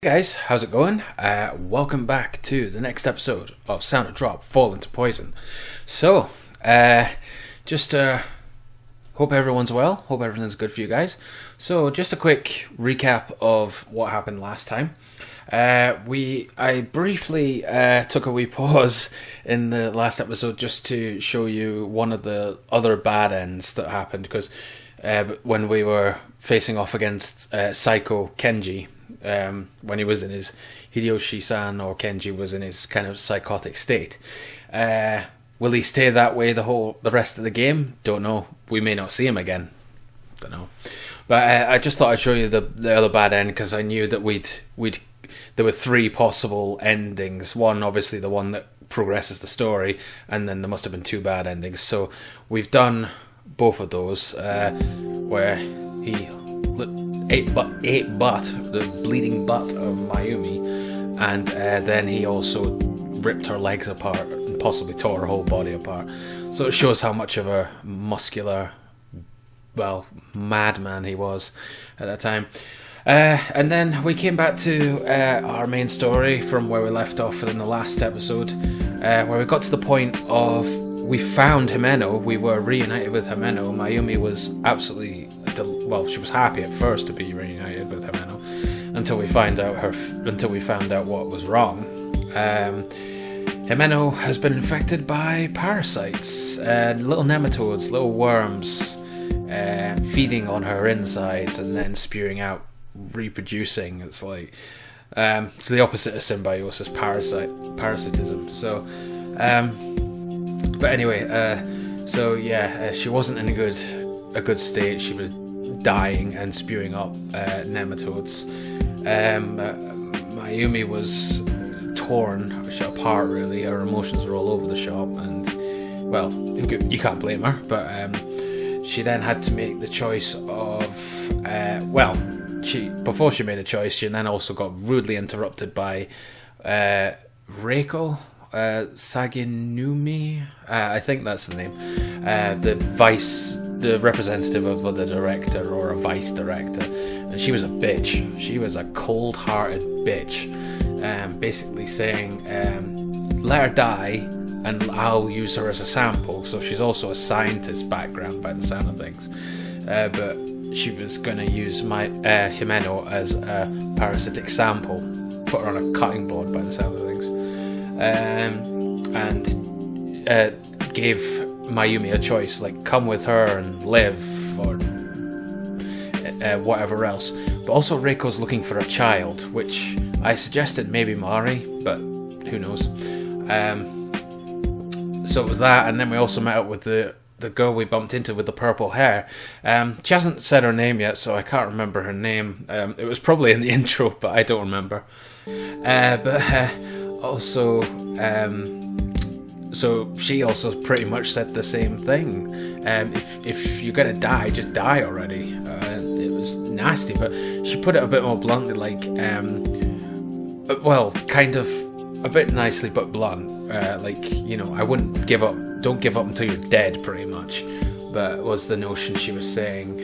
Guys, how's it going? Welcome back to the next episode of Sound a Drop Fall into Poison. So, just hope everyone's well, hope everything's good for you guys. So, just a quick recap of what happened last time. I briefly took a wee pause in the last episode just to show you one of the other bad ends that happened, because when we were facing off against Psycho Kenji, when he was in his Hideyoshi-san, or Kenji was in his kind of psychotic state. Will he stay that way the rest of the game? Don't know. We may not see him again. Don't know. But I just thought I'd show you the other bad end, because I knew that there were three possible endings. One, obviously, the one that progresses the story, and then there must have been two bad endings. So we've done both of those, where he ate the bleeding butt of Mayumi, and then he also ripped her legs apart and possibly tore her whole body apart. So it shows how much of a muscular, madman he was at that time. And then we came back to our main story from where we left off in the last episode, where we got to the point of we found Himeno. We were reunited with Himeno. Mayumi was absolutely she was happy at first to be reunited with Himeno until we found out what was wrong. Himeno has been infected by parasites, little nematodes, little worms, feeding on her insides and then spewing out, reproducing. It's like it's the opposite of symbiosis, parasitism. So, but anyway, she wasn't in a good state. She was dying and spewing up nematodes. Mayumi was torn apart, really. Her emotions were all over the shop, and you can't blame her. But she then had to make the choice of before she made a choice, she then also got rudely interrupted by Reiko Saginumi, I think that's the name, the representative of the director, or a vice director, and she was a bitch. She was a cold-hearted bitch, basically saying, let her die and I'll use her as a sample. So she's also a scientist background by the sound of things, but she was going to use Himeno as a parasitic sample, put her on a cutting board by the sound of things, and gave Mayumi a choice, like come with her and live, or whatever else. But also Reiko's looking for a child, which I suggested maybe Mari, but who knows. So it was that, and then we also met up with the girl we bumped into with the purple hair. She hasn't said her name yet, so I can't remember her name. It was probably in the intro, but I don't remember. So she also pretty much said the same thing. If you're gonna die, just die already. It was nasty, but she put it a bit more bluntly, like, kind of a bit nicely but blunt. I wouldn't give up. Don't give up until you're dead, pretty much. But was the notion she was saying.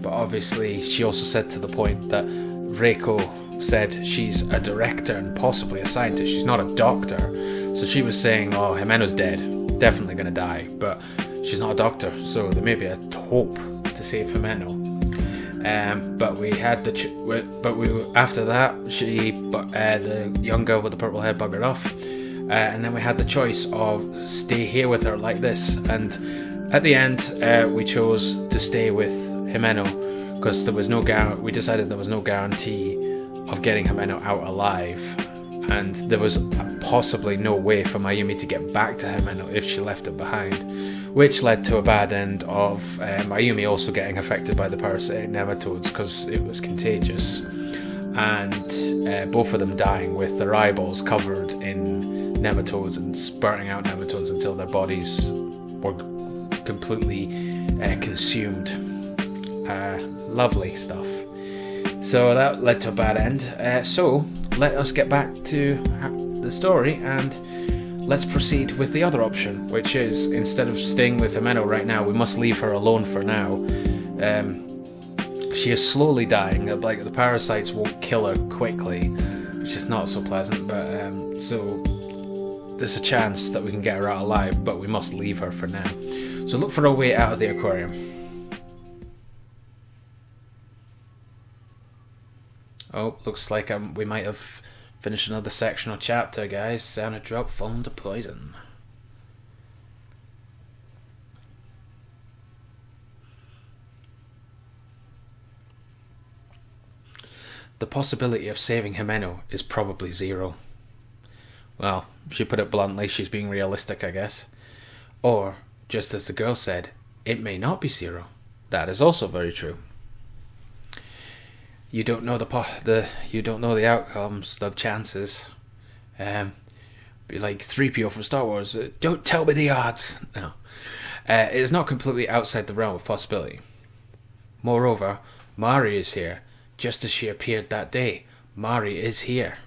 But obviously, she also said to the point that Reiko said she's a director and possibly a scientist. She's not a doctor. So she was saying, oh, Himeno's dead, definitely going to die, but she's not a doctor, so there may be a hope to save Himeno. But we had after that, the young girl with the purple hair buggered off, and then we had the choice of stay here with her like this, and at the end, we chose to stay with Himeno, because we decided there was no guarantee of getting Himeno out alive. And there was possibly no way for Mayumi to get back to Himeno if she left it behind, which led to a bad end of Mayumi also getting affected by the parasitic nematodes because it was contagious, and both of them dying with their eyeballs covered in nematodes and spurting out nematodes until their bodies were completely consumed. Lovely stuff. So that led to a bad end. So let us get back to the story, and let's proceed with the other option, which is, instead of staying with Himeno right now, we must leave her alone for now. She is slowly dying. Like, the parasites won't kill her quickly, which is not so pleasant. But so there's a chance that we can get her out alive, but we must leave her for now. So look for a way out of the aquarium. Oh, looks like we might have finished another section or chapter, guys. Sound a drop fallen to poison. The possibility of saving Himeno is probably zero. Well, she put it bluntly, she's being realistic, I guess. Or, just as the girl said, it may not be zero. That is also very true. You don't know you don't know the outcomes, the chances. Be like 3PO from Star Wars. Don't tell me the odds. No, it is not completely outside the realm of possibility. Moreover, Mari is here, just as she appeared that day. Mari is here.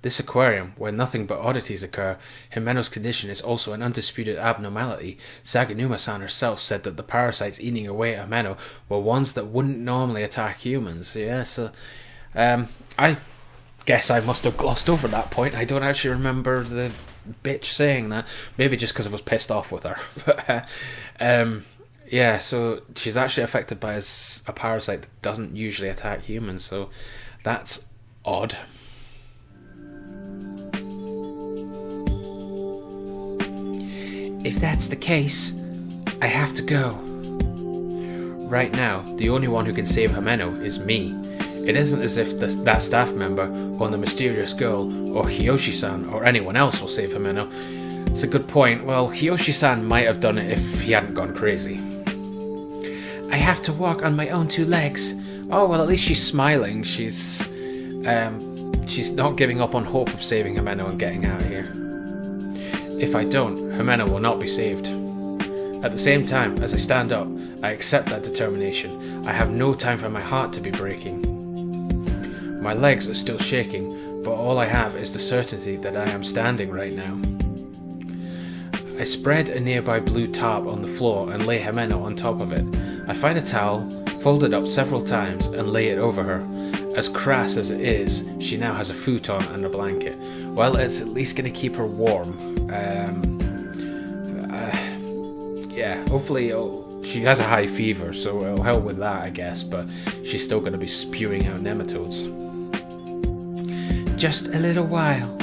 This aquarium, where nothing but oddities occur, Himeno's condition is also an undisputed abnormality. Saganuma-san herself said that the parasites eating away at Himeno were ones that wouldn't normally attack humans. Yeah, so I guess I must have glossed over that point. I don't actually remember the bitch saying that. Maybe just because I was pissed off with her. But yeah, so she's actually affected by a parasite that doesn't usually attack humans, so that's odd. If that's the case, I have to go. Right now, the only one who can save Himeno is me. It isn't as if that staff member, or the mysterious girl, or Hiyoshi-san, or anyone else will save Himeno. It's a good point. Well, Hiyoshi-san might have done it if he hadn't gone crazy. I have to walk on my own two legs. Oh, well, at least she's smiling. She's not giving up on hope of saving Himeno and getting out of here. If I don't, Himeno will not be saved. At the same time, as I stand up, I accept that determination. I have no time for my heart to be breaking. My legs are still shaking, but all I have is the certainty that I am standing right now. I spread a nearby blue tarp on the floor and lay Himeno on top of it. I find a towel, fold it up several times and lay it over her. As crass as it is, she now has a futon and a blanket. Well, it's at least going to keep her warm. Yeah, hopefully she has a high fever, so it'll help with that, I guess, but she's still going to be spewing out nematodes. Just a little while.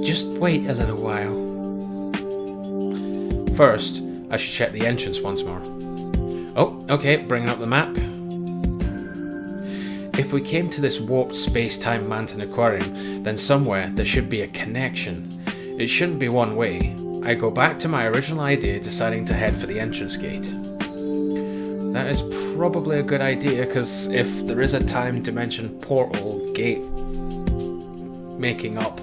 Just wait a little while. First, I should check the entrance once more. Oh, okay, bringing up the map. If we came to this warped space-time Manten Aquarium, then somewhere there should be a connection. It shouldn't be one way. I go back to my original idea, deciding to head for the entrance gate. That is probably a good idea, because if there is a time dimension portal gate making up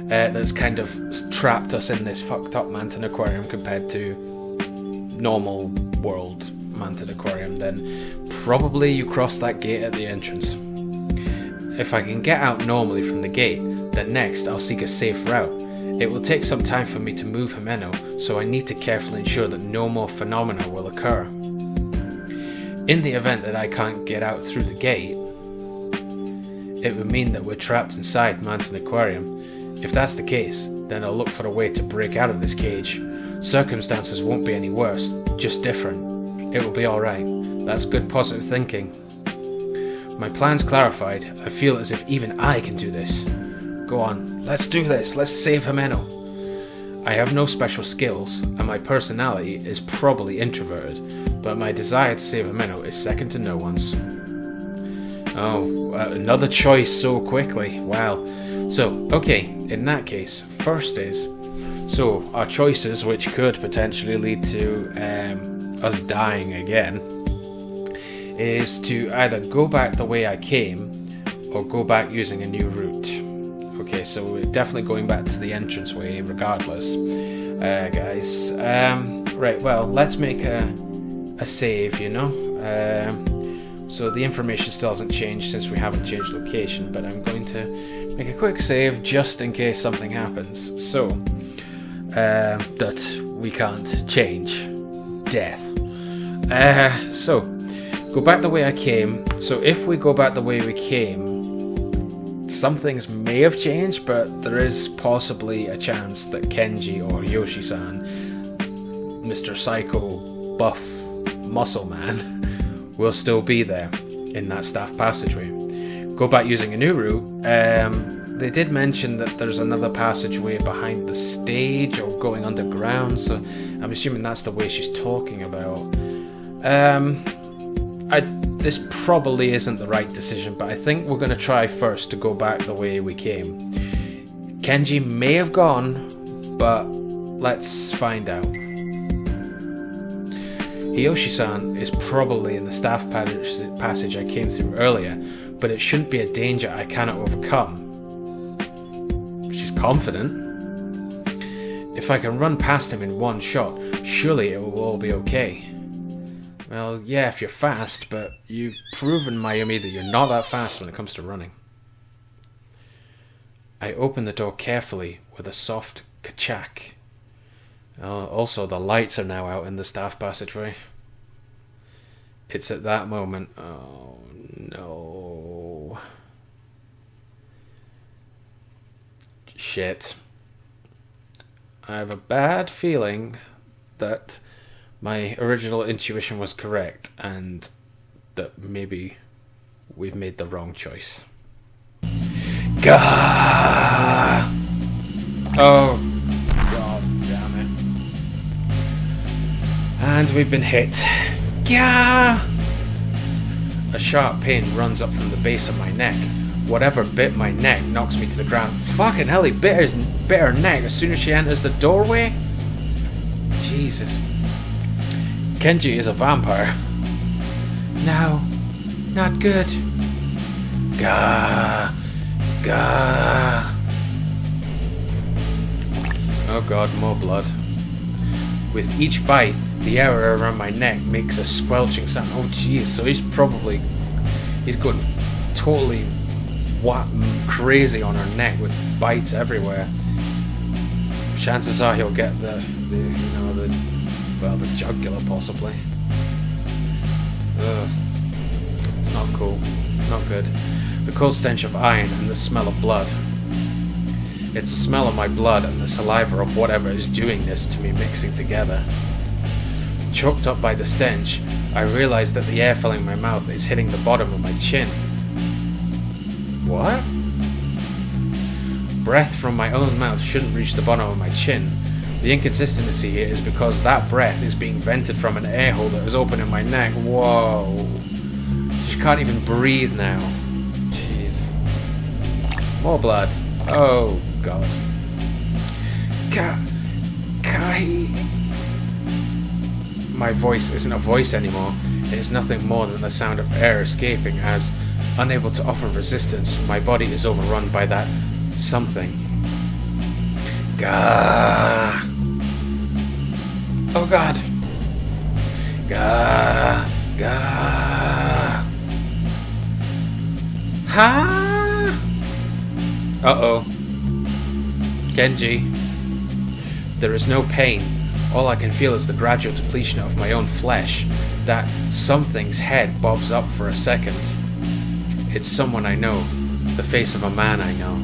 that's kind of trapped us in this fucked up Manten Aquarium compared to normal world Manten Aquarium, then probably you cross that gate at the entrance. If I can get out normally from the gate, then next I'll seek a safe route. It will take some time for me to move Himeno, so I need to carefully ensure that no more phenomena will occur. In the event that I can't get out through the gate, it would mean that we're trapped inside Manten Aquarium. If that's the case, then I'll look for a way to break out of this cage. Circumstances won't be any worse, just different. It will be alright. That's good positive thinking. My plan's clarified. I feel as if even I can do this. Go on, let's do this. Let's save Himeno. I have no special skills, and my personality is probably introverted, but my desire to save Himeno is second to no one's. Oh, another choice so quickly. Wow. So, okay, in that case, first is... So, our choices, which could potentially lead to us dying again, is to either go back the way I came, or go back using a new route. Okay, so we're definitely going back to the entranceway regardless, guys. Right, well, let's make a save, you know. So the information still hasn't changed since we haven't changed location, but I'm going to make a quick save just in case something happens. So, that we can't change. Death. So, Go back the way I came. So if we go back the way we came, some things may have changed, but there is possibly a chance that Kenji or Yoshi-san, Mr. Psycho Buff Muscle Man, will still be there in that staff passageway. Go back using a new route. They did mention that there's another passageway behind the stage or going underground, so I'm assuming that's the way she's talking about. This probably isn't the right decision, but I think we're going to try first to go back the way we came. Kenji may have gone, but let's find out. Hiyoshi-san is probably in the staff passage I came through earlier, but it shouldn't be a danger I cannot overcome. She's confident. If I can run past him in one shot, surely it will all be okay. Well, yeah, if you're fast, but you've proven, Mayumi, that you're not that fast when it comes to running. I open the door carefully with a soft ka-chak. Also, the lights are now out in the staff passageway. It's at that moment... Oh, no. Shit. I have a bad feeling that my original intuition was correct, and that maybe we've made the wrong choice. Gah! Oh, god damn it. And we've been hit. Gah! A sharp pain runs up from the base of my neck. Whatever bit my neck knocks me to the ground. Fucking hell, he bit her neck as soon as she enters the doorway? Jesus. Kenji is a vampire. No, not good. Gah, gah. Oh god, more blood. With each bite, the area around my neck makes a squelching sound. Oh jeez, so he's going totally crazy on her neck with bites everywhere. Chances are he'll get the jugular possibly. Ugh. It's not cool. Not good. The cold stench of iron and the smell of blood. It's the smell of my blood and the saliva of whatever is doing this to me mixing together. Choked up by the stench, I realize that the air filling my mouth is hitting the bottom of my chin. What? Breath from my own mouth shouldn't reach the bottom of my chin. The inconsistency here is because that breath is being vented from an air hole that is open in my neck. Whoa. She can't even breathe now. Jeez. More blood. Oh, God. Kai. My voice isn't a voice anymore. It is nothing more than the sound of air escaping as, unable to offer resistance, my body is overrun by that something. Gah. Oh god. Gah. Gah. Ha. Uh-oh. Kenji. There is no pain. All I can feel is the gradual depletion of my own flesh. That something's head bobs up for a second. It's someone I know. The face of a man I know.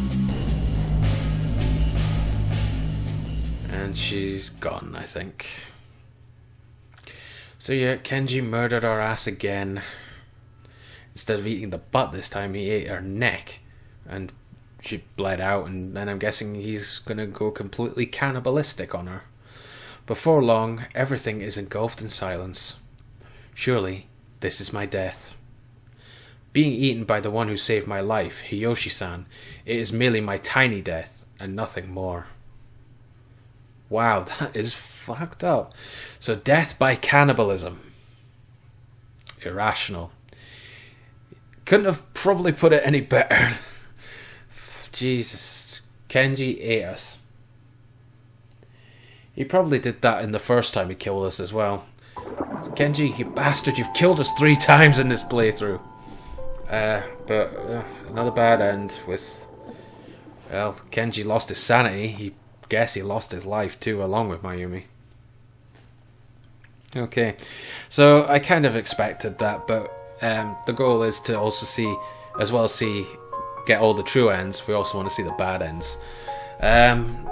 And she's gone, I think. So yeah, Kenji murdered our ass again. Instead of eating the butt this time, he ate her neck. And she bled out, and then I'm guessing he's gonna go completely cannibalistic on her. Before long, everything is engulfed in silence. Surely, this is my death. Being eaten by the one who saved my life, Hiyoshi-san, it is merely my tiny death, and nothing more. Wow, that is fucked up. So death by cannibalism. Irrational. Couldn't have probably put it any better. Jesus. Kenji ate us. He probably did that in the first time he killed us as well. Kenji, you bastard, you've killed us 3 times in this playthrough. But another bad end with... Well, Kenji lost his sanity. He lost his life too, along with Mayumi. Okay, so I kind of expected that, but the goal is to also see, as well as get all the true ends, we also want to see the bad ends.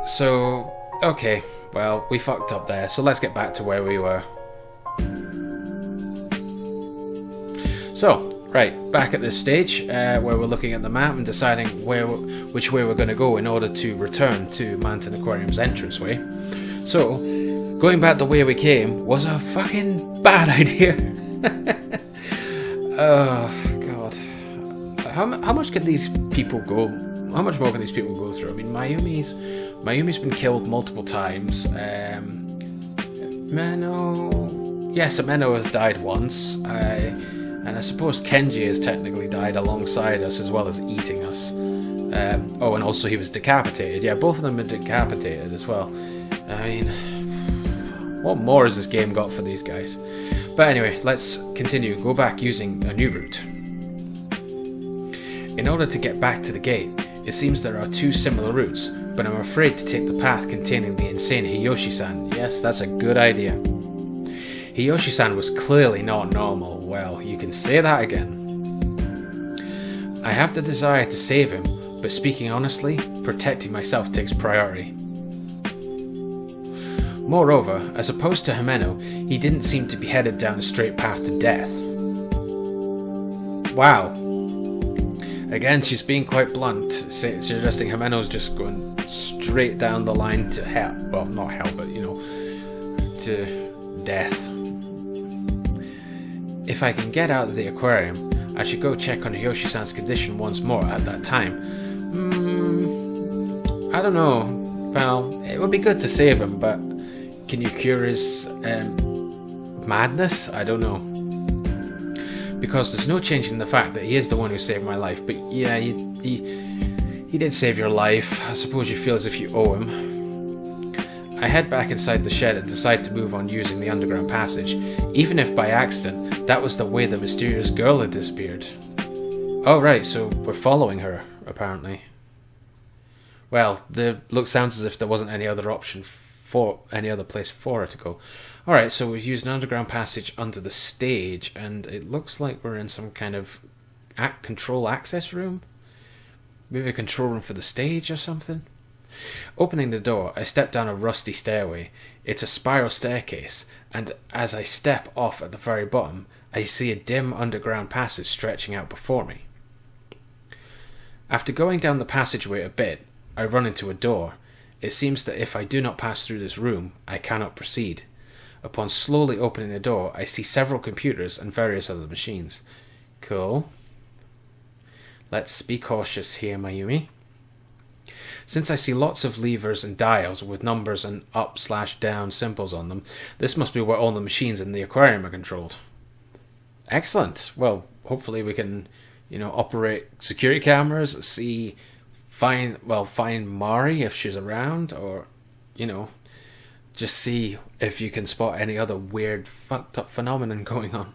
So, okay, well, we fucked up there, so let's get back to where we were. So, right, back at this stage, where we're looking at the map and deciding which way we're going to go in order to return to Manten Aquarium's entranceway. So, going back the way we came was a fucking bad idea. Oh, God. How much can these people go? How much more can these people go through? I mean, Mayumi's been killed multiple times. Himeno has died once. And I suppose Kenji has technically died alongside us as well as eating us. And also he was decapitated. Yeah, both of them are decapitated as well. I mean, what more has this game got for these guys? But anyway, let's continue. Go back using a new route. In order to get back to the gate, it seems there are two similar routes, but I'm afraid to take the path containing the insane Hiyoshi-san. Yes, that's a good idea. Hiyoshi-san was clearly not normal. Well, you can say that again. I have the desire to save him, but speaking honestly, protecting myself takes priority. Moreover, as opposed to Himeno, he didn't seem to be headed down a straight path to death. Wow. Again, she's being quite blunt, suggesting Himeno's just going straight down the line to hell. Well, not hell, but, to death. If I can get out of the aquarium, I should go check on Hiyoshi-san's condition once more at that time. I don't know. Well, it would be good to save him, but can you cure his madness? I don't know. Because there's no changing the fact that he is the one who saved my life. But yeah, he did save your life. I suppose you feel as if you owe him. I head back inside the shed and decide to move on using the underground passage, even if by accident that was the way the mysterious girl had disappeared. Oh right, so we're following her, apparently. Well, sounds as if there wasn't any other option for any other place for her to go. Alright, so we've used an underground passage under the stage, and it looks like we're in some kind of control access room? Maybe a control room for the stage or something? Opening the door, I step down a rusty stairway. It's a spiral staircase, and as I step off at the very bottom, I see a dim underground passage stretching out before me. After going down the passageway a bit, I run into a door. It seems that if I do not pass through this room, I cannot proceed. Upon slowly opening the door, I see several computers and various other machines. Cool. Let's be cautious here, Mayumi. Since I see lots of levers and dials with numbers and up/down symbols on them, this must be where all the machines in the aquarium are controlled. Excellent. Well, hopefully we can, operate security cameras, find Mari if she's around, or, just see if you can spot any other weird, fucked up phenomenon going on.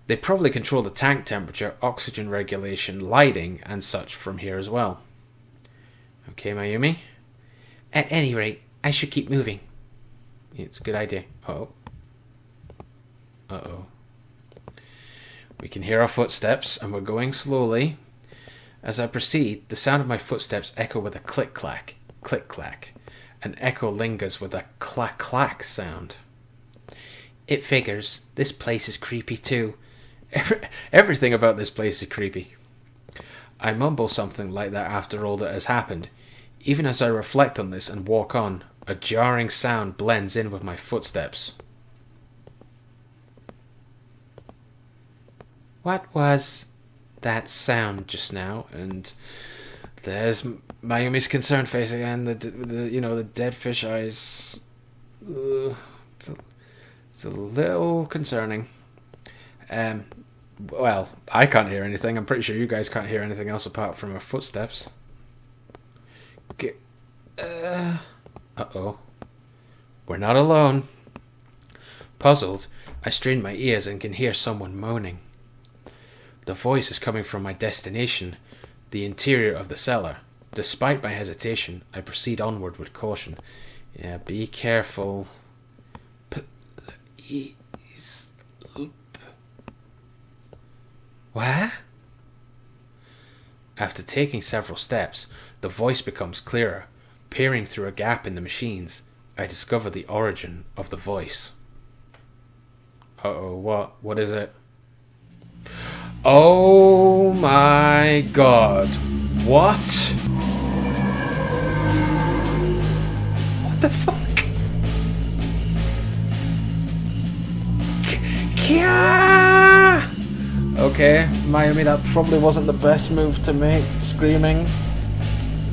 They probably control the tank temperature, oxygen regulation, lighting, and such from here as well. Okay, Mayumi? At any rate, I should keep moving. It's a good idea. Uh-oh. We can hear our footsteps, and we're going slowly. As I proceed, the sound of my footsteps echo with a click-clack, click-clack. An echo lingers with a clack-clack sound. It figures. This place is creepy too. Everything about this place is creepy. I mumble something like that after all that has happened. Even as I reflect on this and walk on, a jarring sound blends in with my footsteps. What was that sound just now? And there's Mayumi's concerned face again. The dead fish eyes. It's a little concerning. Well, I can't hear anything. I'm pretty sure you guys can't hear anything else apart from our footsteps. Uh-oh. We're not alone. Puzzled, I strain my ears and can hear someone moaning. The voice is coming from my destination, the interior of the cellar. Despite my hesitation, I proceed onward with caution. Yeah, be careful. Please. Where? After taking several steps, the voice becomes clearer. Peering through a gap in the machines, I discover the origin of the voice. Uh-oh, what? What is it? Oh my god. What? What the fuck? Kya! Okay, Mayumi, that probably wasn't the best move to make, screaming.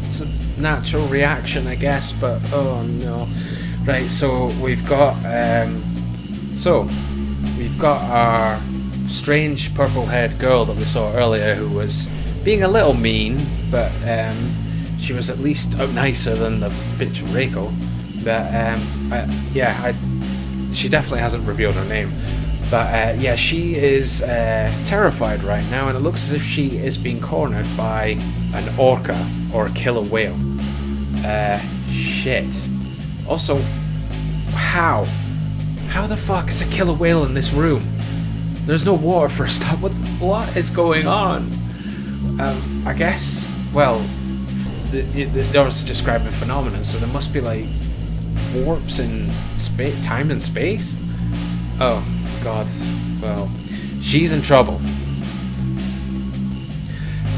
It's a natural reaction, I guess, but oh no. Right, so we've got our strange purple-haired girl that we saw earlier, who was being a little mean, but she was at least nicer than the bitch Reiko. But she definitely hasn't revealed her name. But yeah, she is terrified right now, and it looks as if she is being cornered by an orca or a killer whale. Shit. Also, how? How the fuck is a killer whale in this room? There's no water for a start. What is going on? I guess, well, they're also describing a phenomenon, so there must be like warps in time and space? Oh, God. Well, she's in trouble.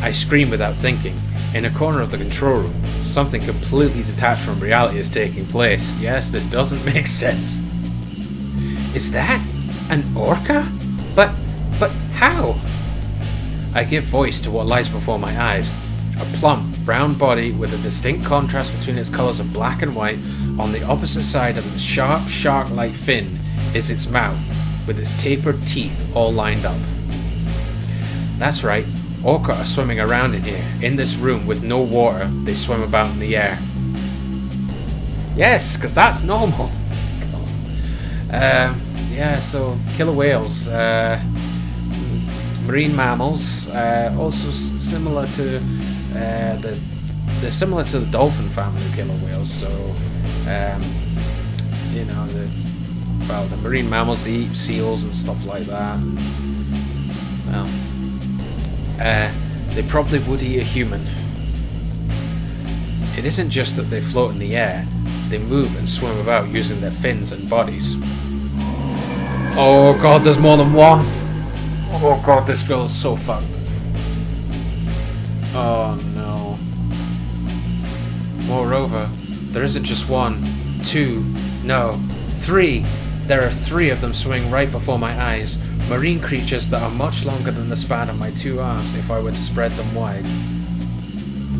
I scream without thinking. In a corner of the control room, something completely detached from reality is taking place. Yes, this doesn't make sense. Is that an orca? But how? I give voice to what lies before my eyes. A plump, brown body with a distinct contrast between its colours of black and white. On the opposite side of the sharp, shark-like fin is its mouth, with its tapered teeth all lined up. That's right, orca are swimming around in here, in this room with no water. They swim about in the air. Yes, because that's normal. Yeah, so killer whales, marine mammals, also similar to they're similar to the dolphin family of killer whales. So you know, the marine mammals, they eat seals and stuff like that. Well, they probably would eat a human. It isn't just that they float in the air; they move and swim about using their fins and bodies. Oh god, there's more than one. Oh god, this girl is so fucked. Oh no. Moreover, there isn't just one, two, no, three. There are three of them swimming right before my eyes. Marine creatures that are much longer than the span of my two arms if I were to spread them wide.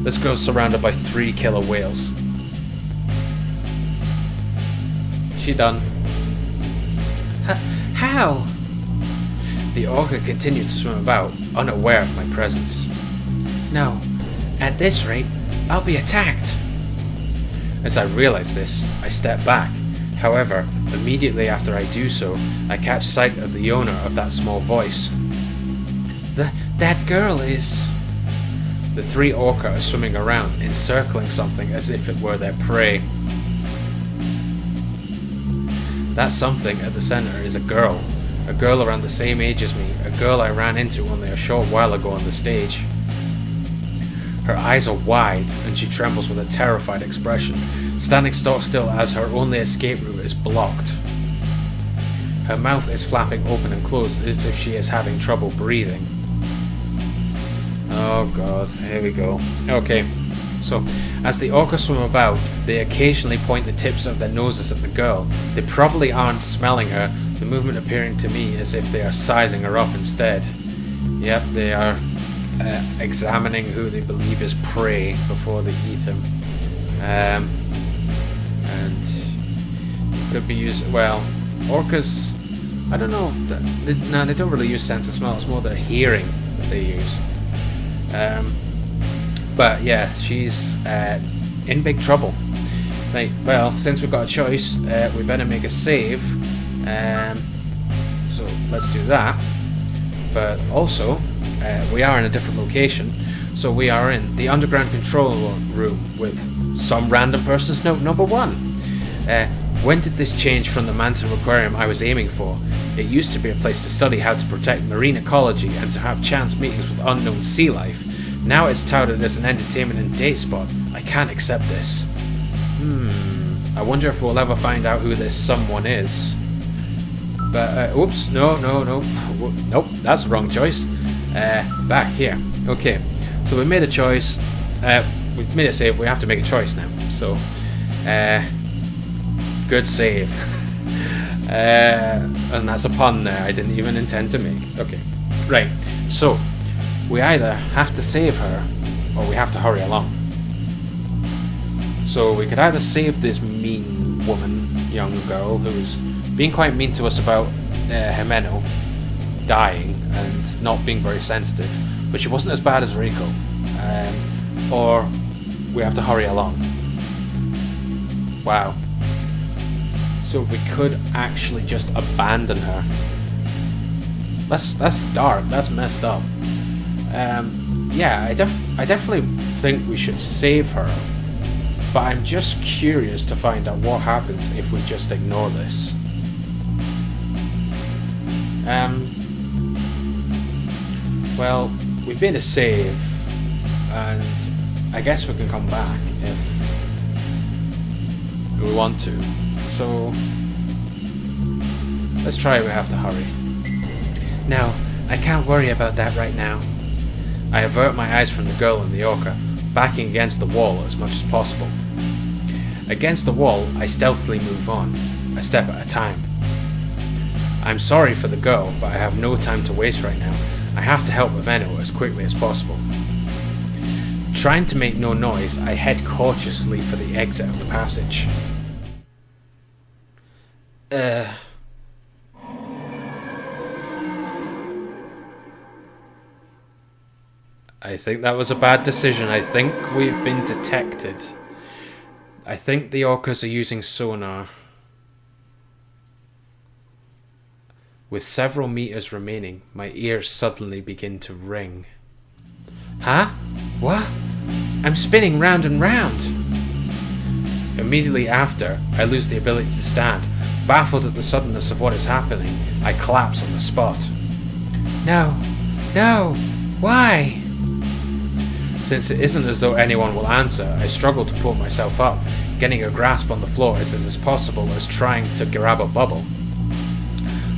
This girl's surrounded by 3 killer whales. She done. How? The orca continued to swim about, unaware of my presence. No, at this rate, I'll be attacked. As I realize this, I step back. However, immediately after I do so, I catch sight of the owner of that small voice. That girl is... The 3 orca are swimming around, encircling something as if it were their prey. That something at the center is a girl around the same age as me, a girl I ran into only a short while ago on the stage. Her eyes are wide, and she trembles with a terrified expression, standing stock still as her only escape route is blocked. Her mouth is flapping open and closed as if she is having trouble breathing. Oh god, here we go. Okay, so as the orcas swim about, they occasionally point the tips of their noses at the girl. They probably aren't smelling her, the movement appearing to me as if they are sizing her up instead. Yep, they are examining who they believe is prey before they eat him. And it could be used, well, orcas, I don't know, no, they don't really use sense of smell, it's more their hearing that they use. But yeah, she's in big trouble. Right, well, since we've got a choice, we better make a save. So let's do that. But also, we are in a different location. So we are in the underground control room with some random person's note number 1. When did this change from the Manten Aquarium I was aiming for? It used to be a place to study how to protect marine ecology and to have chance meetings with unknown sea life. Now it's touted as an entertainment and date spot. I can't accept this. I wonder if we'll ever find out who this someone is. But, oops, no. Nope, that's the wrong choice. Back here. Okay, so we made a choice. We've made a save. We have to make a choice now. So, good save. And that's a pun there I didn't even intend to make. Okay, right. So, we either have to save her or we have to hurry along. So we could either save this mean woman, young girl, who's being quite mean to us about Himeno dying and not being very sensitive, but she wasn't as bad as Rico. Or we have to hurry along. Wow. So we could actually just abandon her. That's dark. That's messed up. Yeah, I definitely think we should save her. But I'm just curious to find out what happens if we just ignore this. Well, we've made a save, and I guess we can come back if we want to. So, let's try. We have to hurry. No, I can't worry about that right now. I avert my eyes from the girl and the orca, backing against the wall as much as possible. Against the wall, I stealthily move on, a step at a time. I'm sorry for the girl, but I have no time to waste right now. I have to help Himeno as quickly as possible. Trying to make no noise, I head cautiously for the exit of the passage. I think that was a bad decision. I think we've been detected. I think the orcas are using sonar. With several meters remaining, my ears suddenly begin to ring. Huh? What? I'm spinning round and round. Immediately after, I lose the ability to stand. Baffled at the suddenness of what is happening, I collapse on the spot. No. Why? Since it isn't as though anyone will answer, I struggle to pull myself up, getting a grasp on the floor as possible as trying to grab a bubble.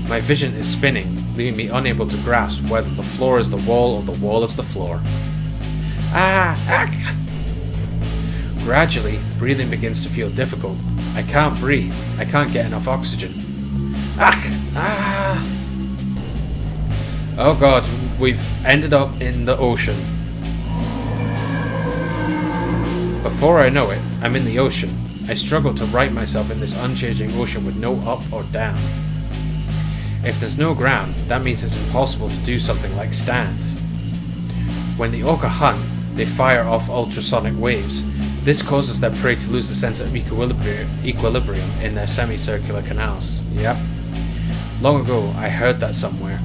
My vision is spinning, leaving me unable to grasp whether the floor is the wall or the wall is the floor. Gradually, breathing begins to feel difficult. I can't breathe. I can't get enough oxygen. Oh god, we've ended up in the ocean. Before I know it, I'm in the ocean. I struggle to right myself in this unchanging ocean with no up or down. If there's no ground, that means it's impossible to do something like stand. When the orca hunt, they fire off ultrasonic waves. This causes their prey to lose the sense of equilibrium in their semicircular canals. Yep. Long ago, I heard that somewhere.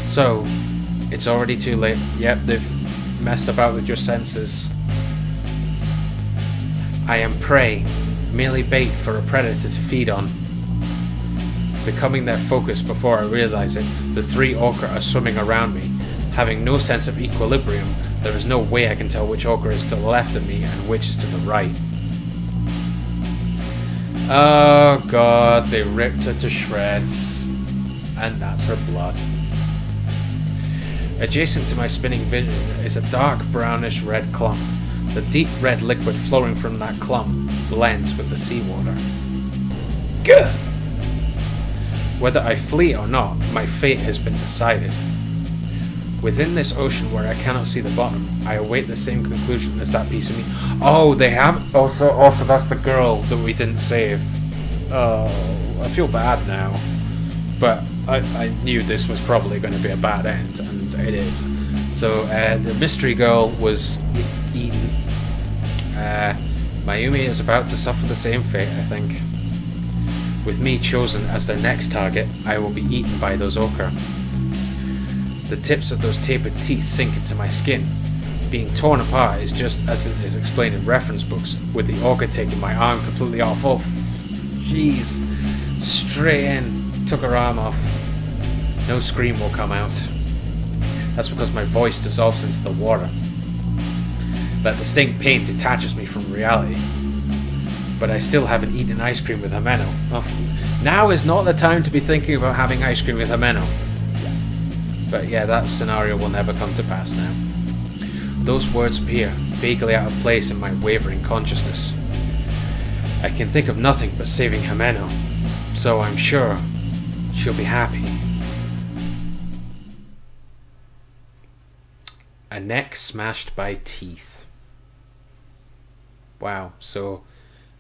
So, it's already too late. Yep, they've messed about with your senses. I am prey, merely bait for a predator to feed on. Becoming their focus before I realize it, the three orca are swimming around me. Having no sense of equilibrium, there is no way I can tell which orca is to the left of me and which is to the right. Oh god, they ripped her to shreds. And that's her blood. Adjacent to my spinning vision is a dark brownish red clump. The deep red liquid flowing from that clump blends with the seawater. Gah! Whether I flee or not, my fate has been decided. Within this ocean where I cannot see the bottom, I await the same conclusion as that piece of me. Oh, they have... Also, that's the girl that we didn't save. Oh, I feel bad now. But I knew this was probably going to be a bad end, and it is. So, the mystery girl was eaten. Mayumi is about to suffer the same fate, I think. With me chosen as their next target, I will be eaten by those orca. The tips of those tapered teeth sink into my skin. Being torn apart is just as it is explained in reference books, with the orca taking my arm completely off. Oh, Jeez. Straight in. Took her arm off. No scream will come out. That's because my voice dissolves into the water. That distinct pain detaches me from reality. But I still haven't eaten ice cream with Himeno. Now is not the time to be thinking about having ice cream with Himeno. But yeah, that scenario will never come to pass now. Those words appear vaguely out of place in my wavering consciousness. I can think of nothing but saving Himeno, so I'm sure she'll be happy. A neck smashed by teeth. Wow, so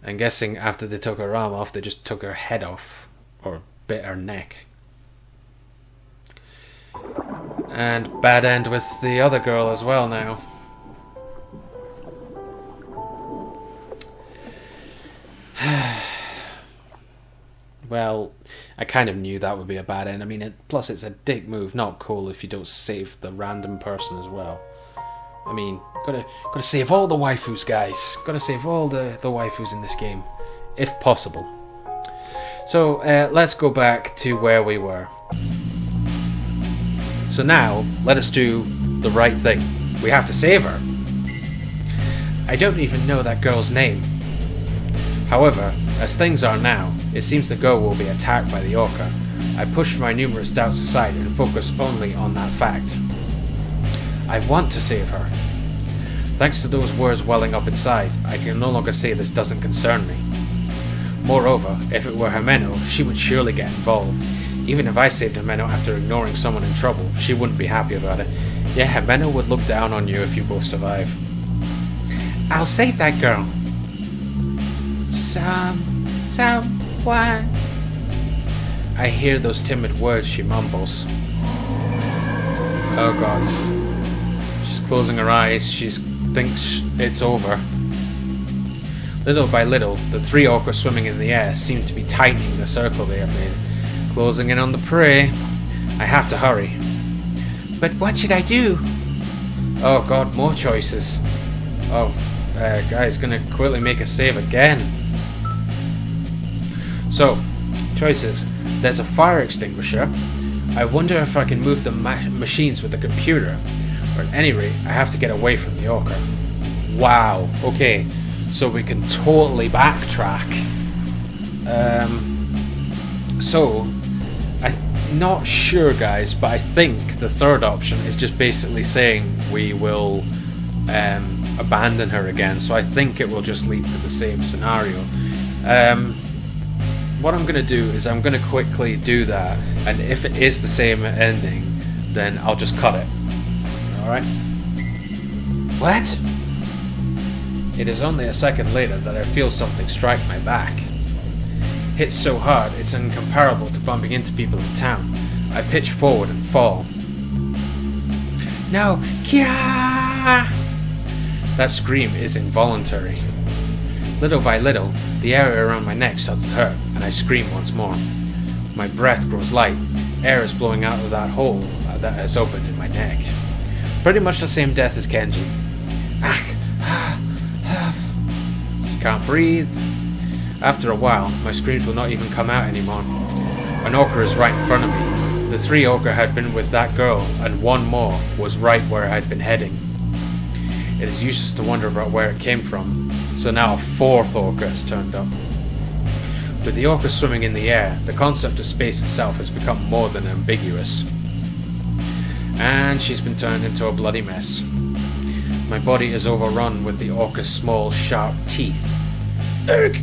I'm guessing after they took her arm off, they just took her head off, or bit her neck. And bad end with the other girl as well now. Well, I kind of knew that would be a bad end. I mean, plus it's a dick move, not cool if you don't save the random person as well. I mean, gotta save all the waifus, guys. Gotta save all the waifus in this game, if possible. So, let's go back to where we were. So now, let us do the right thing. We have to save her. I don't even know that girl's name. However, as things are now, it seems the girl will be attacked by the orca. I push my numerous doubts aside and focus only on that fact. I want to save her. Thanks to those words welling up inside, I can no longer say this doesn't concern me. Moreover, if it were Himeno, she would surely get involved. Even if I saved Himeno after ignoring someone in trouble, she wouldn't be happy about it. Yeah, Himeno would look down on you if you both survive. I'll save that girl. Someone. I hear those timid words she mumbles. Oh god. She's closing her eyes. She thinks it's over. Little by little, the three orcas swimming in the air seem to be tightening the circle they have made, closing in on the prey. I have to hurry. But what should I do? Oh god, more choices. Oh, guy's gonna quickly make a save again. So, choices. There's a fire extinguisher. I wonder if I can move the machines with the computer. Or at any rate, I have to get away from the orca. Wow, okay. So we can totally backtrack. So, I'm not sure, guys, but I think the third option is just basically saying we will abandon her again. So I think it will just lead to the same scenario. What I'm going to do is I'm going to quickly do that, and if it is the same ending, then I'll just cut it. Alright? What? It is only a second later that I feel something strike my back. Hits so hard it's incomparable to bumping into people in town. I pitch forward and fall. No! Kia! That scream is involuntary. Little by little, the area around my neck starts to hurt, and I scream once more. My breath grows light. Air is blowing out of that hole that has opened in my neck. Pretty much the same death as Kenji. She can't breathe. After a while, my screams will not even come out anymore. An orca is right in front of me. The three orca had been with that girl, and one more was right where I had been heading. It is useless to wonder about where it came from, so now a fourth orca has turned up. With the orca swimming in the air, the concept of space itself has become more than ambiguous. And she's been turned into a bloody mess. My body is overrun with the orca's small, sharp teeth. Urgh!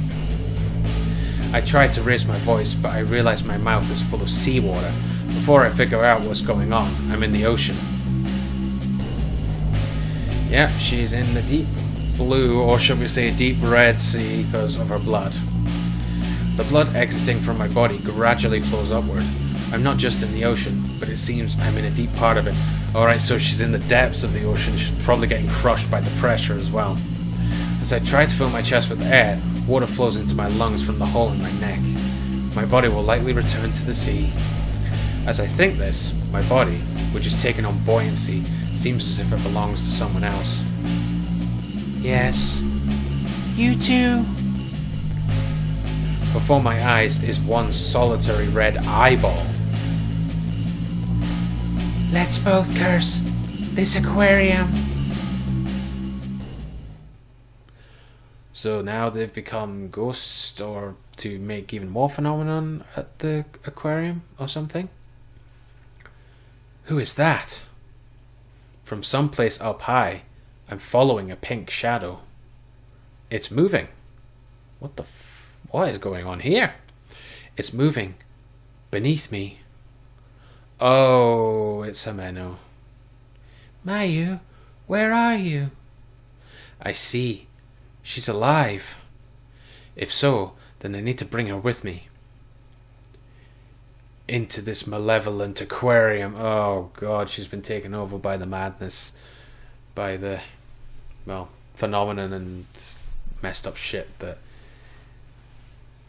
I try to raise my voice, but I realize my mouth is full of seawater. Before I figure out what's going on, I'm in the ocean. Yeah, she's in the deep blue, or should we say deep red sea, because of her blood. The blood exiting from my body gradually flows upward. I'm not just in the ocean, but it seems I'm in a deep part of it. Alright, so she's in the depths of the ocean. She's probably getting crushed by the pressure as well. As I try to fill my chest with air, water flows into my lungs from the hole in my neck. My body will likely return to the sea. As I think this, my body, which is taking on buoyancy, seems as if it belongs to someone else. Yes. You too. Before my eyes is one solitary red eyeball. Let's both curse this aquarium. So now they've become ghosts, or to make even more phenomenon at the aquarium or something. Who is that? From someplace up high, I'm following a pink shadow. It's moving. What is going on here? It's moving beneath me. Oh, it's Himeno. Mayu, where are you? I see. She's alive. If so, then I need to bring her with me. Into this malevolent aquarium. Oh god, she's been taken over by the madness. By the, well, phenomenon and messed up shit that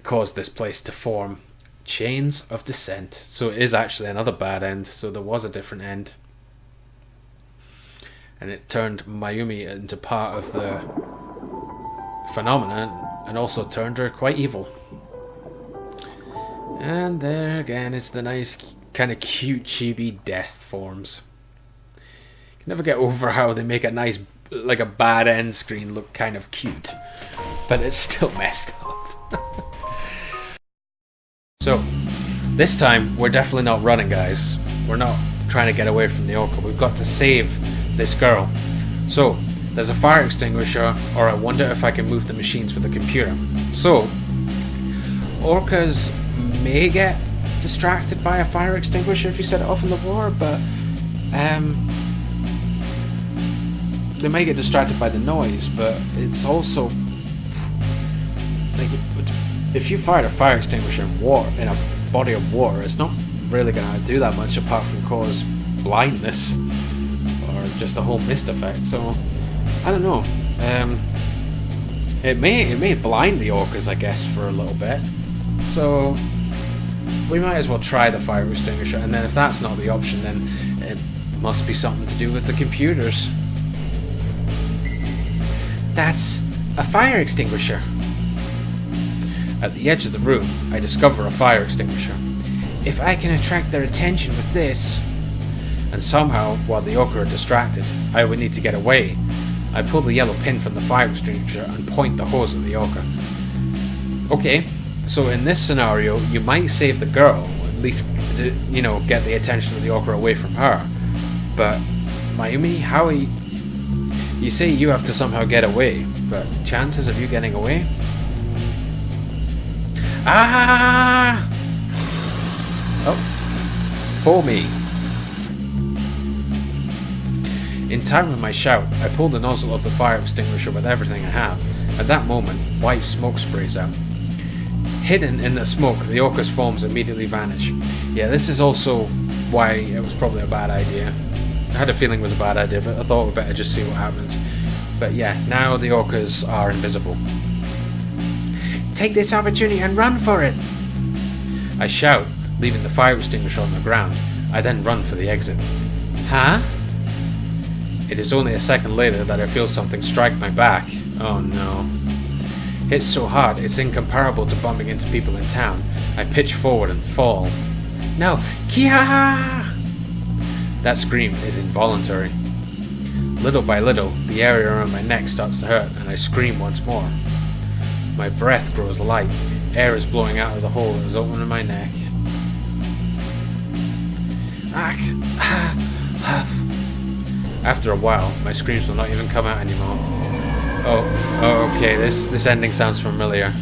caused this place to form. Chains of Descent. So it is actually another bad end. So there was a different end. And it turned Mayumi into part of the phenomenon and also turned her quite evil. And there again is the nice kind of cute chibi death forms. You can never get over how they make a nice, like a bad end screen look kind of cute. But it's still messed up. So, this time, we're definitely not running, guys. We're not trying to get away from the orca. We've got to save this girl. So, there's a fire extinguisher, or I wonder if I can move the machines with the computer. So, orcas may get distracted by a fire extinguisher if you set it off in the water, but they may get distracted by the noise, but it's also like, if you fired a fire extinguisher in a body of water, it's not really going to do that much apart from cause blindness or just a whole mist effect. So I don't know. It may blind the orcas, I guess, for a little bit. So we might as well try the fire extinguisher, and then if that's not the option, then it must be something to do with the computers. That's a fire extinguisher. At the edge of the room, I discover a fire extinguisher. If I can attract their attention with this... And somehow, while the orca are distracted, I would need to get away. I pull the yellow pin from the fire extinguisher and point the hose at the orca. Okay, so in this scenario, you might save the girl, at least, you know, get the attention of the orca away from her. But, Mayumi, how are you... You say you have to somehow get away, but chances of you getting away? Ah! Oh. For me. In time with my shout, I pull the nozzle of the fire extinguisher with everything I have. At that moment, white smoke sprays out. Hidden in the smoke, the orca's forms immediately vanish. Yeah, this is also why it was probably a bad idea. I had a feeling it was a bad idea, but I thought we'd better just see what happens. But yeah, now the orcas are invisible. Take this opportunity and run for it! I shout, leaving the fire extinguisher on the ground. I then run for the exit. Huh? It is only a second later that I feel something strike my back. Oh no. Hits so hard, it's incomparable to bumping into people in town. I pitch forward and fall. No! Kia! That scream is involuntary. Little by little, the area around my neck starts to hurt, and I scream once more. My breath grows light. Air is blowing out of the hole that is open in my neck. After a while, my screams will not even come out anymore. Oh, okay, this ending sounds familiar.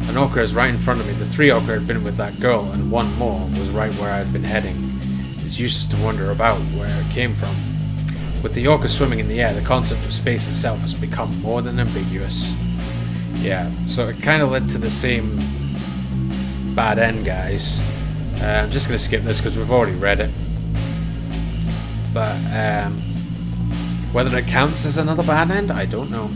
An orca is right in front of me. The 3 orca had been with that girl, and one more was right where I had been heading. It's useless to wonder about where it came from. With the orca swimming in the air, the concept of space itself has become more than ambiguous. Yeah, so it kind of led to the same bad end, guys. I'm just going to skip this because we've already read it. But whether it counts as another bad end, I don't know.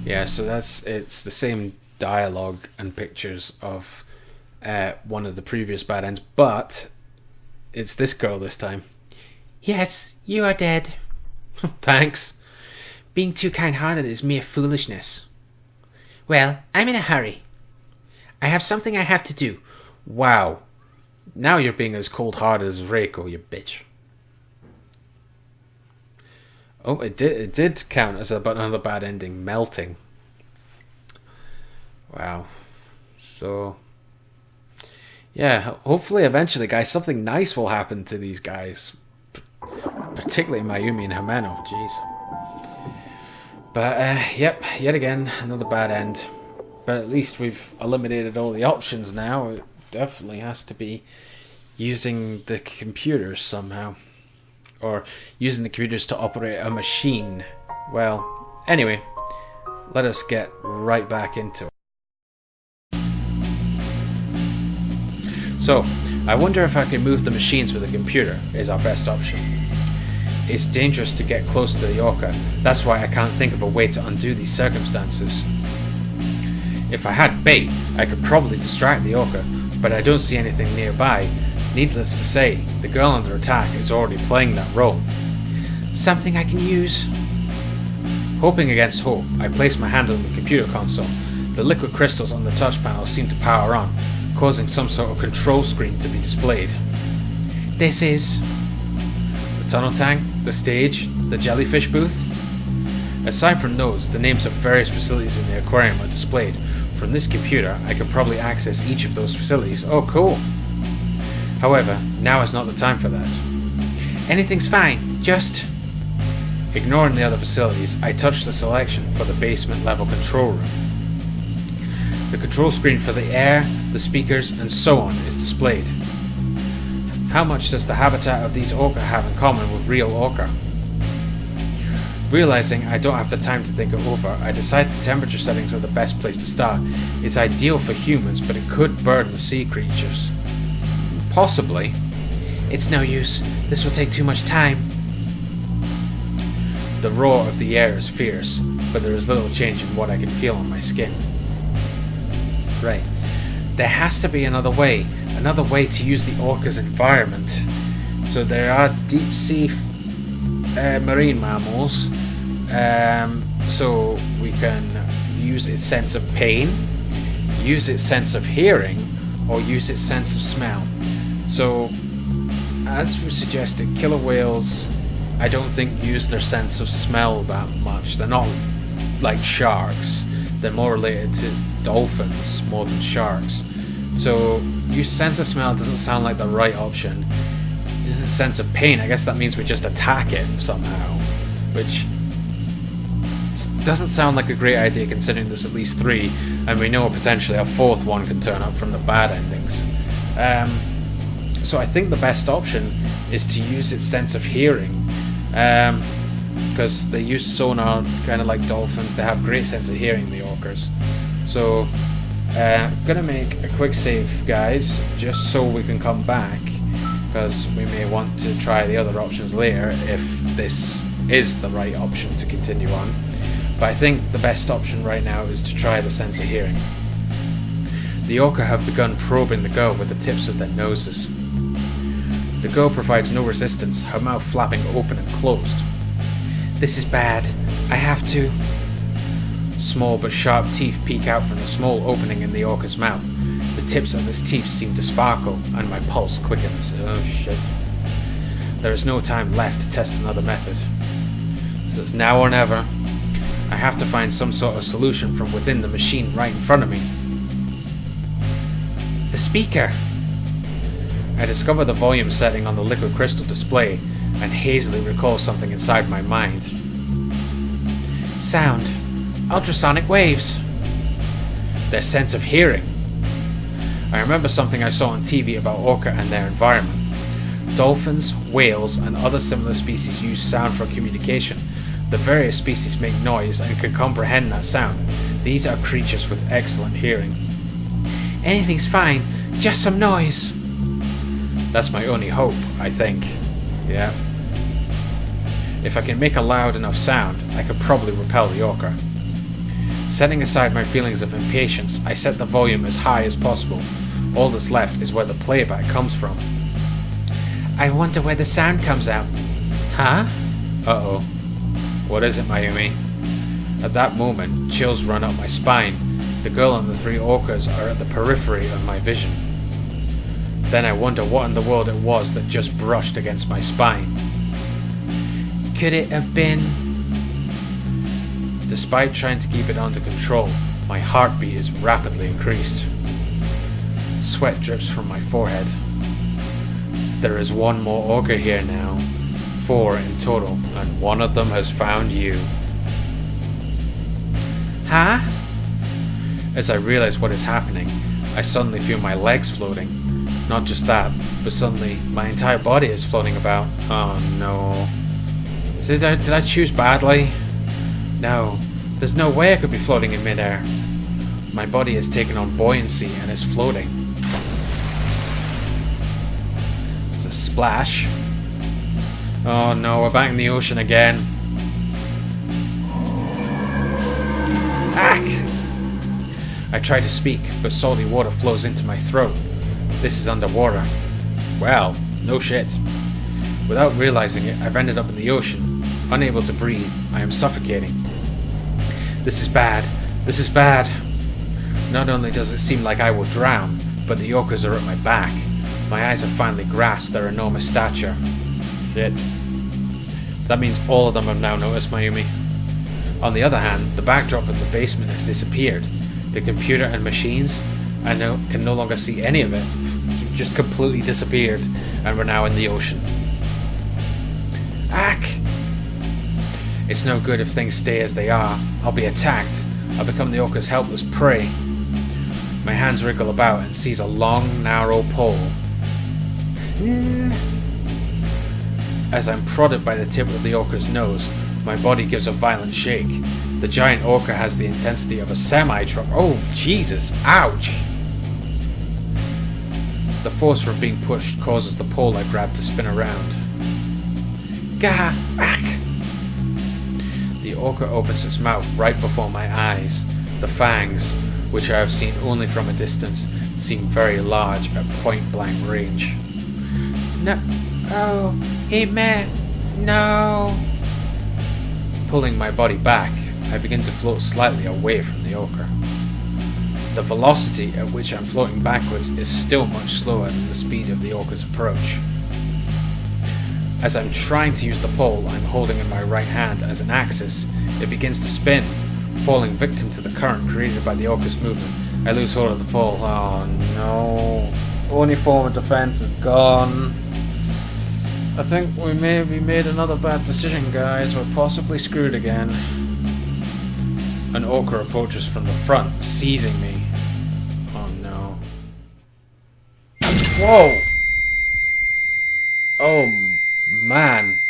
Yeah, so it's the same dialogue and pictures of one of the previous bad ends, but it's this girl this time. Yes, you are dead. Thanks. Being too kind-hearted is mere foolishness. Well, I'm in a hurry. I have something I have to do. Wow. Now you're being as cold-hearted as Reiko, you bitch. Oh, it did count as another bad ending. Melting. Wow. So, yeah, hopefully eventually, guys, something nice will happen to these guys. Particularly Mayumi and Himeno. Jeez. But, yep, yet again, another bad end. But at least we've eliminated all the options now. It definitely has to be using the computers somehow. Or using the computers to operate a machine. Well, anyway, let us get right back into it. So, I wonder if I can move the machines with a computer is our best option. It's dangerous to get close to the orca. That's why I can't think of a way to undo these circumstances. If I had bait, I could probably distract the orca, but I don't see anything nearby. Needless to say, the girl under attack is already playing that role. Something I can use. Hoping against hope, I place my hand on the computer console. The liquid crystals on the touch panel seem to power on, causing some sort of control screen to be displayed. This is the tunnel tank, the stage, the jellyfish booth. Aside from those, the names of various facilities in the aquarium are displayed. From this computer, I can probably access each of those facilities. Oh, cool. However, now is not the time for that. Anything's fine, just... Ignoring the other facilities, I touch the selection for the basement level control room. The control screen for the air, the speakers, and so on is displayed. How much does the habitat of these orca have in common with real orca? Realizing I don't have the time to think it over, I decide the temperature settings are the best place to start. It's ideal for humans, but it could burn the sea creatures. Possibly. It's no use. This will take too much time. The roar of the air is fierce, but there is little change in what I can feel on my skin. Right. There has to be another way to use the orca's environment. So there are deep sea marine mammals, so we can use its sense of pain, use its sense of hearing, or use its sense of smell. So, as we suggested, killer whales, I don't think use their sense of smell that much. They're not like sharks. They're more related to dolphins more than sharks. So, use sense of smell doesn't sound like the right option. Use the sense of pain, I guess that means we just attack it somehow, which doesn't sound like a great idea considering there's at least 3, and we know potentially a 4th one can turn up from the bad endings. So I think the best option is to use its sense of hearing, because they use sonar kind of like dolphins. They have great sense of hearing, the orcas. So I'm gonna make a quick save, guys, just so we can come back, because we may want to try the other options later if this is the right option to continue on. But I think the best option right now is to try the sense of hearing. The orca have begun probing the girl with the tips of their noses. The girl provides no resistance, her mouth flapping open and closed. This is bad. I have to... Small but sharp teeth peek out from the small opening in the orca's mouth. The tips of its teeth seem to sparkle, and my pulse quickens. Oh shit. There is no time left to test another method. So it's now or never. I have to find some sort of solution from within the machine right in front of me. The speaker! I discover the volume setting on the liquid crystal display and hazily recall something inside my mind. Sound. Ultrasonic waves. Their sense of hearing. I remember something I saw on TV about orca and their environment. Dolphins, whales, and other similar species use sound for communication. The various species make noise and can comprehend that sound. These are creatures with excellent hearing. Anything's fine, just some noise. That's my only hope, I think. Yeah. If I can make a loud enough sound, I could probably repel the orca. Setting aside my feelings of impatience, I set the volume as high as possible. All that's left is where the playback comes from. I wonder where the sound comes out. Huh? Uh-oh. What is it, Mayumi? At that moment, chills run up my spine. The girl and the 3 orcas are at the periphery of my vision. Then I wonder what in the world it was that just brushed against my spine. Could it have been... Despite trying to keep it under control, my heartbeat is rapidly increased. Sweat drips from my forehead. There is 1 more orca here now. 4 in total, and 1 of them has found you. Huh? As I realize what is happening, I suddenly feel my legs floating. Not just that, but suddenly my entire body is floating about. Oh no. Did I choose badly? No, there's no way I could be floating in midair. My body has taken on buoyancy and is floating. There's a splash. Oh no, we're back in the ocean again. Ack! I try to speak, but salty water flows into my throat. This is underwater. Well, no shit. Without realizing it, I've ended up in the ocean. Unable to breathe, I am suffocating. This is bad. This is bad. Not only does it seem like I will drown, but the orcas are at my back. My eyes have finally grasped their enormous stature. Shit. That means all of them have now noticed Mayumi. On the other hand, the backdrop of the basement has disappeared. The computer and machines, I can no longer see any of it. It just completely disappeared, and we're now in the ocean. Ack! It's no good if things stay as they are. I'll be attacked. I'll become the orca's helpless prey. My hands wriggle about and seize a long, narrow pole. As I'm prodded by the tip of the orca's nose, my body gives a violent shake. The giant orca has the intensity of a semi-truck. Oh, Jesus! Ouch! The force from being pushed causes the pole I grab to spin around. Gah! Ack! The orca opens its mouth right before my eyes. The fangs, which I have seen only from a distance, seem very large at point-blank range. No. Oh, Himeno. No. Pulling my body back, I begin to float slightly away from the orca. The velocity at which I'm floating backwards is still much slower than the speed of the orca's approach. As I'm trying to use the pole I'm holding in my right hand as an axis, it begins to spin, falling victim to the current created by the orca's movement. I lose hold of the pole. Oh no. Only form of defense is gone. I think we maybe made another bad decision, guys. We're possibly screwed again. An orca approaches from the front, seizing me. Oh no. Whoa! Oh man.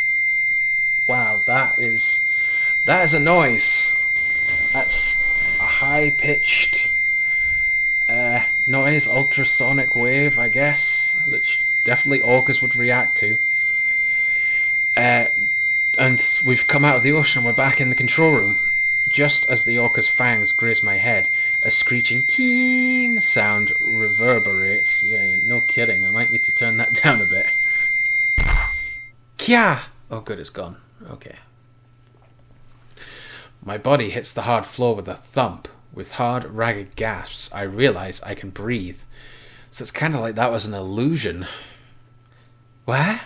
Wow, that is a noise. That's a high-pitched noise, ultrasonic wave, I guess, which definitely orcas would react to. And we've come out of the ocean and we're back in the control room. Just as the orca's fangs graze my head, a screeching keen sound reverberates. Yeah, no kidding. I might need to turn that down a bit. Kya! Oh good, it's gone. Okay. My body hits the hard floor with a thump. With hard, ragged gasps, I realize I can breathe. So it's kind of like that was an illusion. What?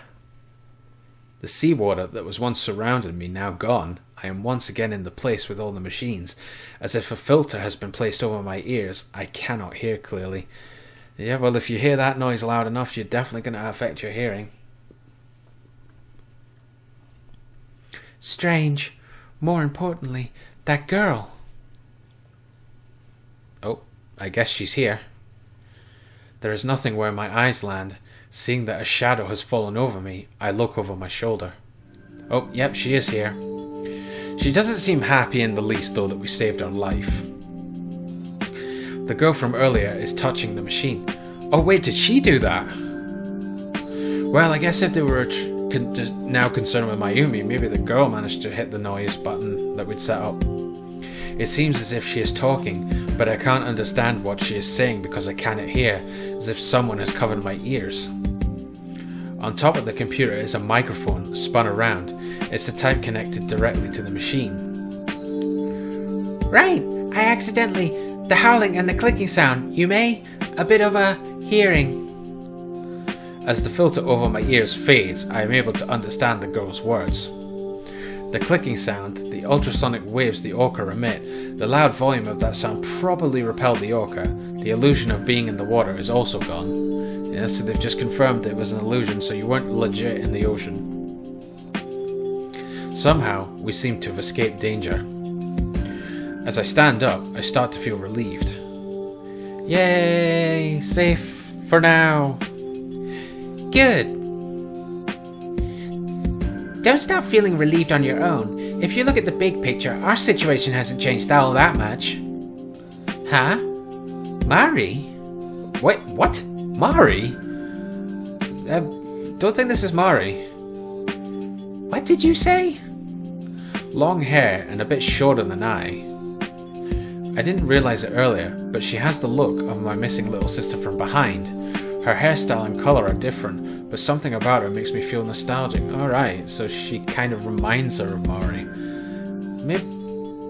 The seawater that was once surrounding me now gone, I am once again in the place with all the machines. As if a filter has been placed over my ears, I cannot hear clearly. Yeah, well, if you hear that noise loud enough, you're definitely going to affect your hearing. Strange. More importantly, that girl. Oh, I guess she's here. There is nothing where my eyes land. Seeing that a shadow has fallen over me, I look over my shoulder. Oh, yep, she is here. She doesn't seem happy in the least, though, that we saved her life. The girl from earlier is touching the machine. Oh, wait, did she do that? Well, I guess if they were now concerned with Mayumi, maybe the girl managed to hit the noise button that we'd set up. It seems as if she is talking, but I can't understand what she is saying because I cannot hear, as if someone has covered my ears. On top of the computer is a microphone spun around. It's the type connected directly to the machine. Right, I accidentally... The howling and the clicking sound, you may... A bit of a hearing. As the filter over my ears fades, I am able to understand the girl's words. The clicking sound, the ultrasonic waves the orca emit, the loud volume of that sound probably repelled the orca. The illusion of being in the water is also gone. Yeah, so they've just confirmed it was an illusion, so you weren't legit in the ocean. Somehow, we seem to have escaped danger. As I stand up, I start to feel relieved. Yay! Safe for now. Good. Don't start feeling relieved on your own. If you look at the big picture, our situation hasn't changed all that much. Huh? Mari? Wait, what? Mari? Don't think this is Mari. What did you say? Long hair and a bit shorter than I. I didn't realize it earlier, but she has the look of my missing little sister from behind. Her hairstyle and colour are different, but something about her makes me feel nostalgic. Alright, so she kind of reminds her of Mari. Maybe,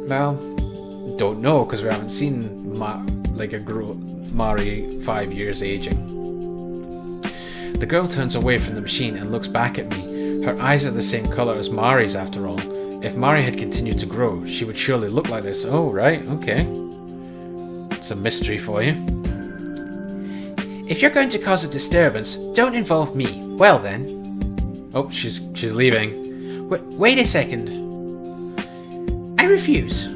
well, don't know, because we haven't seen Mari 5 years aging. The girl turns away from the machine and looks back at me. Her eyes are the same colour as Mari's after all. If Mari had continued to grow, she would surely look like this. Oh, right, okay. It's a mystery for you. If you're going to cause a disturbance, don't involve me. Well then. Oh, she's leaving. Wait a second. I refuse.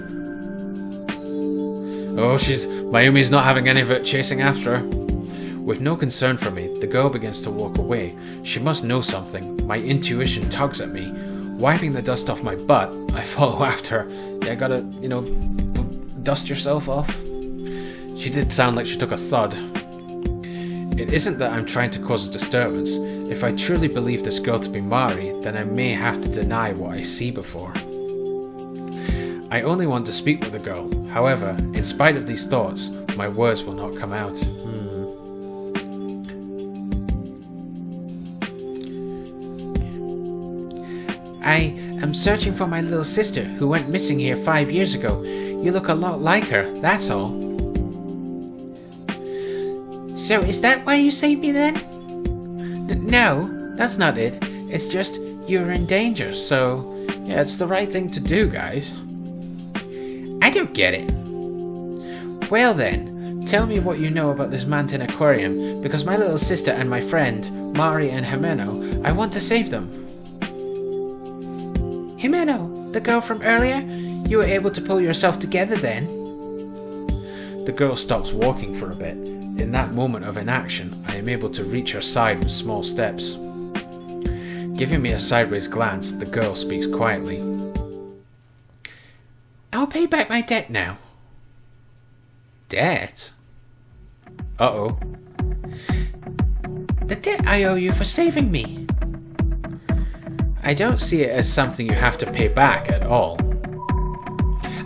Oh, Mayumi's not having any of it chasing after her. With no concern for me, the girl begins to walk away. She must know something. My intuition tugs at me. Wiping the dust off my butt, I follow after her. Yeah, gotta, dust yourself off. She did sound like she took a thud. It isn't that I'm trying to cause a disturbance. If I truly believe this girl to be Mari, then I may have to deny what I see before. I only want to speak with the girl. However, in spite of these thoughts, my words will not come out. I am searching for my little sister who went missing here 5 years ago. You look a lot like her, that's all. So is that why you saved me then? No, that's not it. It's just you're in danger, so yeah, it's the right thing to do, guys. I don't get it. Well then, tell me what you know about this Manten Aquarium, because my little sister and my friend, Mari and Himeno, I want to save them. Himeno, the girl from earlier? You were able to pull yourself together then? The girl stops walking for a bit. In that moment of inaction, I am able to reach her side with small steps. Giving me a sideways glance, the girl speaks quietly. I'll pay back my debt now. Debt? Uh-oh. The debt I owe you for saving me. I don't see it as something you have to pay back at all.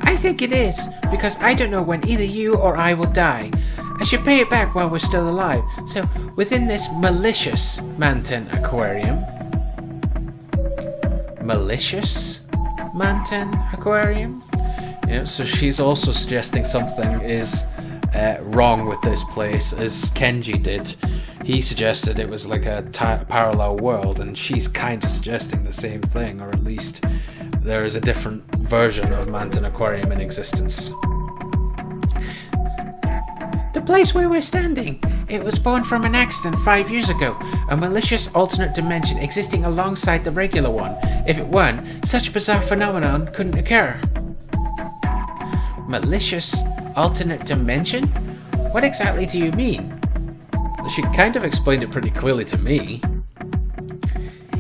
I think it is, because I don't know when either you or I will die. I should pay it back while we're still alive, so within this malicious Manten Aquarium. Malicious Manten Aquarium? Yeah, so she's also suggesting something is wrong with this place, as Kenji did. He suggested it was like a parallel world, and she's kind of suggesting the same thing, or at least there is a different version of Manten Aquarium in existence. The place where we're standing, it was born from an accident 5 years ago, a malicious alternate dimension existing alongside the regular one. If it weren't, such bizarre phenomenon couldn't occur. Malicious alternate dimension? What exactly do you mean? She kind of explained it pretty clearly to me.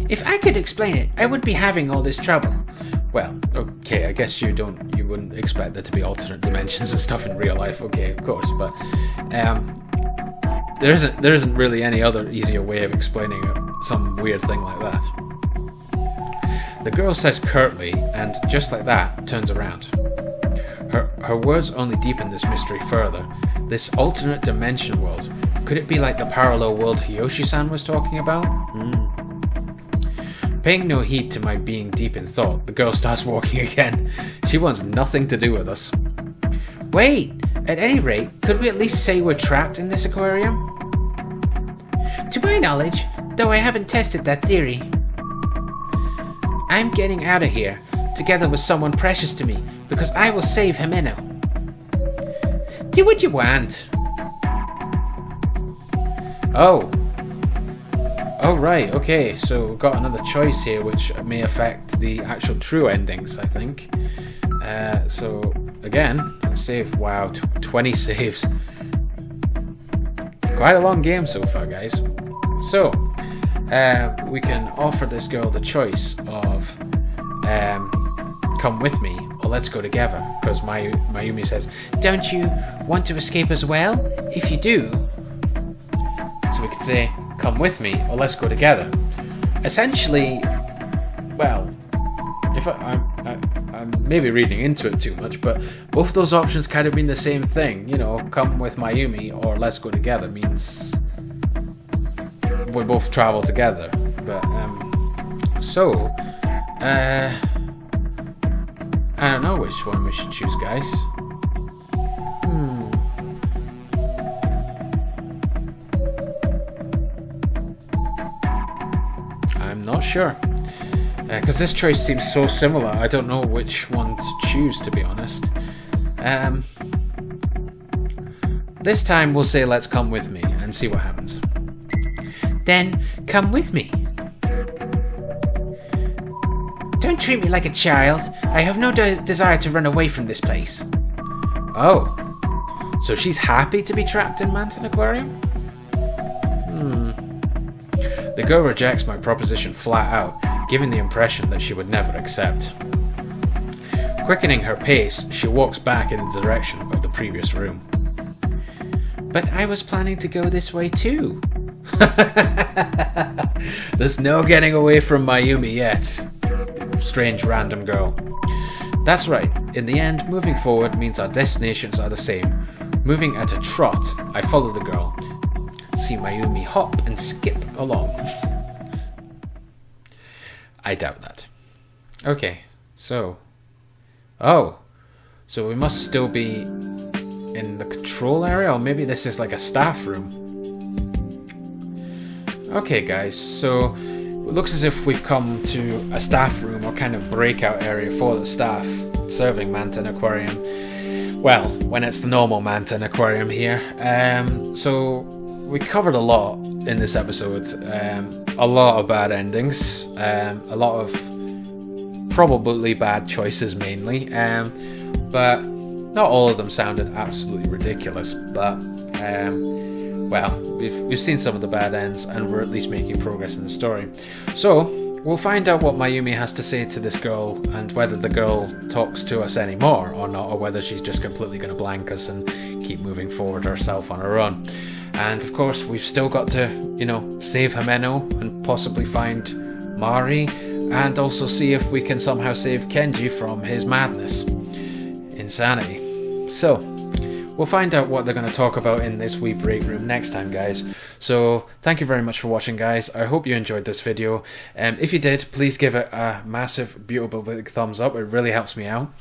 If I could explain it, I wouldn't be having all this trouble. Well, okay, I guess you wouldn't expect there to be alternate dimensions and stuff in real life. Okay, of course, but there isn't really any other easier way of explaining some weird thing like that. The girl says curtly, and just like that, turns around. Her words only deepen this mystery further. This alternate dimension world. Could it be like the parallel world Hiyoshi-san was talking about? Paying no heed to my being deep in thought, the girl starts walking again. She wants nothing to do with us. Wait, at any rate, could we at least say we're trapped in this aquarium? To my knowledge, though I haven't tested that theory. I'm getting out of here, together with someone precious to me, because I will save Himeno. Do what you want. Oh. Oh, right, okay, so we've got another choice here which may affect the actual true endings, I think. So, again, save, wow, 20 saves. Quite a long game so far, guys. So, we can offer this girl the choice of come with me or let's go together, because Mayumi says, don't you want to escape as well? If you do, so we could say, come with me or let's go together. Essentially, well, if I'm maybe reading into it too much, but both those options kind of mean the same thing. You know, come with Mayumi or let's go together means we both travel together. But I don't know which one we should choose, guys. I'm not sure. Because this choice seems so similar, I don't know which one to choose, to be honest. This time we'll say let's come with me and see what happens. Then come with me. Don't treat me like a child. I have no desire to run away from this place. Oh, so she's happy to be trapped in Manten Aquarium? The girl rejects my proposition flat out, giving the impression that she would never accept. Quickening her pace, she walks back in the direction of the previous room. But I was planning to go this way too. There's no getting away from Mayumi yet. Strange random girl. That's right, in the end, moving forward means our destinations are the same. Moving at a trot, I follow the girl. See Mayumi hop and skip along. I doubt that. Okay, so... Oh, so we must still be in the control area, or maybe this is like a staff room. Okay guys, so it looks as if we've come to a staff room or kind of breakout area for the staff serving Manten Aquarium. Well, when it's the normal Manten Aquarium here. So we covered a lot in this episode. A lot of bad endings, a lot of probably bad choices mainly, but not all of them sounded absolutely ridiculous. But well, we've seen some of the bad ends, and we're at least making progress in the story. So we'll find out what Mayumi has to say to this girl, and whether the girl talks to us anymore or not, or whether she's just completely going to blank us and keep moving forward herself on her own. And of course, we've still got to, you know, save Himeno and possibly find Mari, and also see if we can somehow save Kenji from his madness. Insanity. So, we'll find out what they're going to talk about in this wee break room next time, guys. So, thank you very much for watching, guys. I hope you enjoyed this video. If you did, please give it a massive, beautiful big thumbs up. It really helps me out.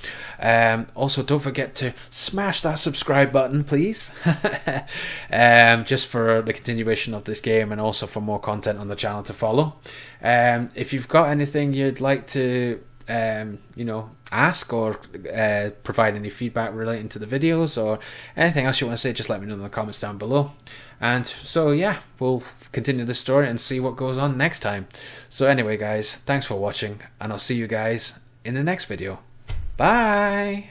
Also, don't forget to smash that subscribe button, please. Just for the continuation of this game, and also for more content on the channel to follow. If you've got anything you'd like to you know, ask or provide any feedback relating to the videos, or anything else you want to say, just let me know in the comments down below. And so yeah, we'll continue this story and see what goes on next time. So anyway guys, thanks for watching, and I'll see you guys in the next video. Bye!